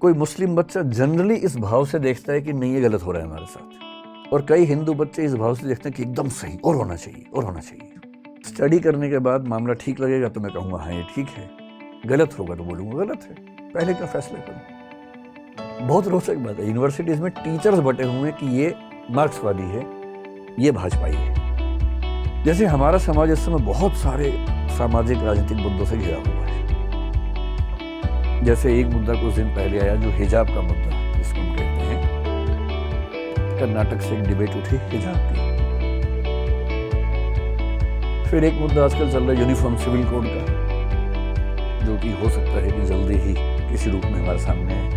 कोई मुस्लिम बच्चा जनरली इस भाव से देखता है कि नहीं ये गलत हो रहा है हमारे साथ, और कई हिंदू बच्चे इस भाव से देखते हैं कि एकदम सही और होना चाहिए और होना चाहिए। स्टडी करने के बाद मामला ठीक लगेगा तो मैं कहूँगा हाँ ये ठीक है, गलत होगा तो बोलूँगा गलत है, पहले क्या फैसला करूँ। बहुत रोचक बात है, यूनिवर्सिटीज़ में टीचर्स बटे हुए हैं कि ये मार्क्सवादी है, ये भाजपाई है। जैसे हमारा समाज इस समय बहुत सारे सामाजिक राजनीतिक मुद्दों से घिरा हुआ है। जैसे एक मुद्दा कुछ दिन पहले आया जो हिजाब का मुद्दा जिसको हम कहते हैं, कर्नाटक से एक डिबेट उठी हिजाब की। फिर एक मुद्दा आजकल चल रहा है यूनिफॉर्म सिविल कोड का, जो कि हो सकता है कि जल्दी ही किसी रूप में हमारे सामने आए।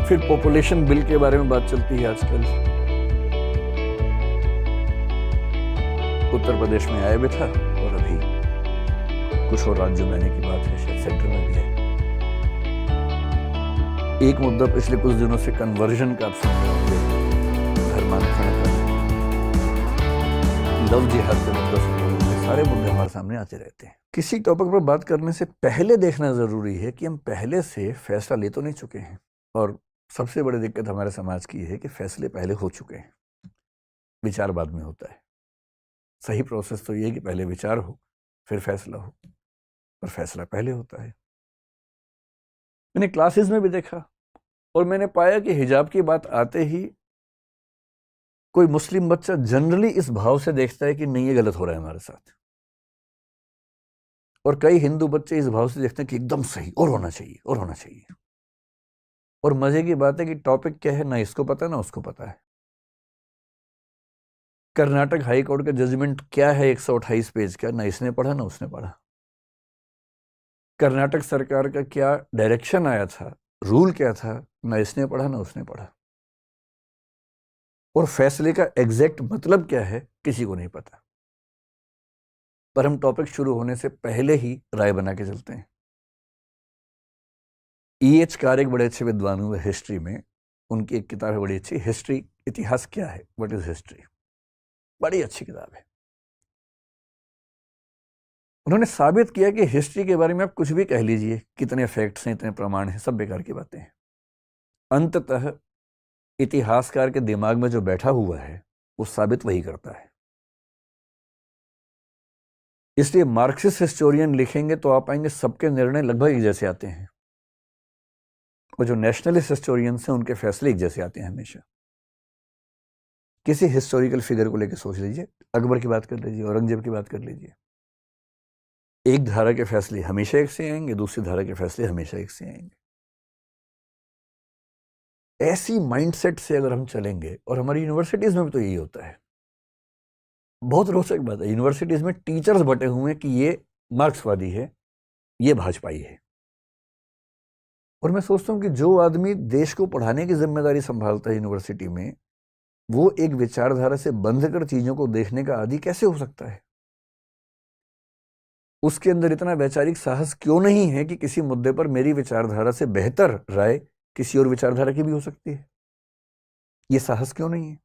फिर पॉपुलेशन बिल के बारे में बात चलती है आजकल। उत्तर प्रदेश में आया भी था और अभी कुछ और राज्यों में आने की बात है, शायद सेंटर में भी है। एक मुद्दा पिछले कुछ दिनों से कन्वर्जन का, आप सुन रहे होंगे, धर्मांतरण का, लव जिहाद के मुद्दा सुन रहे होंगे, सारे मुद्दे हमारे सामने आते रहते हैं। किसी टॉपिक पर बात करने से पहले देखना जरूरी है कि हम पहले से फैसला ले तो नहीं चुके हैं। और सबसे बड़ी दिक्कत हमारे समाज की है कि फैसले पहले हो चुके हैं, विचार बाद में होता है। सही प्रोसेस तो ये है कि पहले विचार हो फिर फैसला हो, पर फैसला पहले होता है। मैंने क्लासेस में भी देखा और मैंने पाया कि हिजाब की बात आते ही कोई मुस्लिम बच्चा जनरली इस भाव से देखता है कि नहीं ये गलत हो रहा है हमारे साथ, और कई हिंदू बच्चे इस भाव से देखते हैं कि एकदम सही और होना चाहिए और होना चाहिए। और मजे की बात है कि टॉपिक क्या है ना इसको पता ना उसको पता है। कर्नाटक हाई कोर्ट का जजमेंट क्या है 128 पेज का, ना इसने पढ़ा ना उसने पढ़ा। कर्नाटक सरकार का क्या डायरेक्शन आया था, रूल क्या था, ना इसने पढ़ा ना उसने पढ़ा। और फैसले का एग्जैक्ट मतलब क्या है किसी को नहीं पता। पर हम टॉपिक शुरू होने से पहले ही राय बना के चलते हैं। E.H. कार एक बड़े अच्छे विद्वान हुए हिस्ट्री में, उनकी एक किताब है बड़ी अच्छी, हिस्ट्री, इतिहास क्या है, व्हाट इज हिस्ट्री, बड़ी अच्छी किताब है। उन्होंने साबित किया कि हिस्ट्री के बारे में आप कुछ भी कह लीजिए, कितने फैक्ट्स हैं, इतने प्रमाण हैं, सब बेकार की बातें हैं। अंततः इतिहासकार के दिमाग में जो बैठा हुआ है वो साबित वही करता है। इसलिए मार्क्सिस्ट हिस्टोरियन लिखेंगे तो आप पाएंगे सबके निर्णय लगभग एक जैसे आते हैं, और जो नेशनलिस्ट हिस्टोरियंस हैं उनके फैसले एक जैसे आते हैं हमेशा। किसी हिस्टोरिकल फिगर को लेकर सोच लीजिए, अकबर की बात कर लीजिए, औरंगजेब की बात कर लीजिए, एक धारा के फैसले हमेशा एक से आएंगे, दूसरी धारा के फैसले हमेशा एक से आएंगे। ऐसी माइंडसेट से अगर हम चलेंगे, और हमारी यूनिवर्सिटीज में भी तो यही होता है। बहुत रोचक बात है, यूनिवर्सिटीज में टीचर्स बटे हुए हैं कि ये मार्क्सवादी है, ये भाजपाई है। और मैं सोचता हूं कि जो आदमी देश को पढ़ाने की जिम्मेदारी संभालता है यूनिवर्सिटी में, वो एक विचारधारा से बंध कर चीजों को देखने का आदी कैसे हो सकता है? उसके अंदर इतना वैचारिक साहस क्यों नहीं है कि किसी मुद्दे पर मेरी विचारधारा से बेहतर राय किसी और विचारधारा की भी हो सकती है? ये साहस क्यों नहीं है?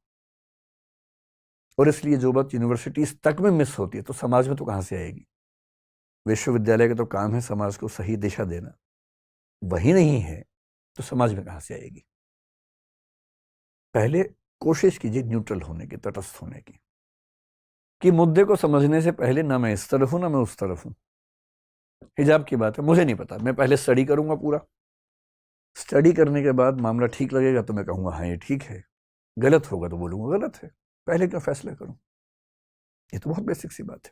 और इसलिए जो बात यूनिवर्सिटीज तक में मिस होती है तो समाज में तो कहां से आएगी? विश्वविद्यालय का तो काम है समाज को सही दिशा देना, वही नहीं है तो समाज में कहां से आएगी? पहले कोशिश कीजिए न्यूट्रल होने की, तटस्थ होने की, कि मुद्दे को समझने से पहले ना मैं इस तरफ हूं ना मैं उस तरफ हूं। हिजाब की बात है, मुझे नहीं पता, मैं पहले स्टडी करूंगा पूरा। स्टडी करने के बाद मामला ठीक लगेगा तो मैं कहूंगा हाँ ये ठीक है, गलत होगा तो बोलूंगा गलत है, पहले क्या फैसला करूं। ये तो बहुत बेसिक सी बात है।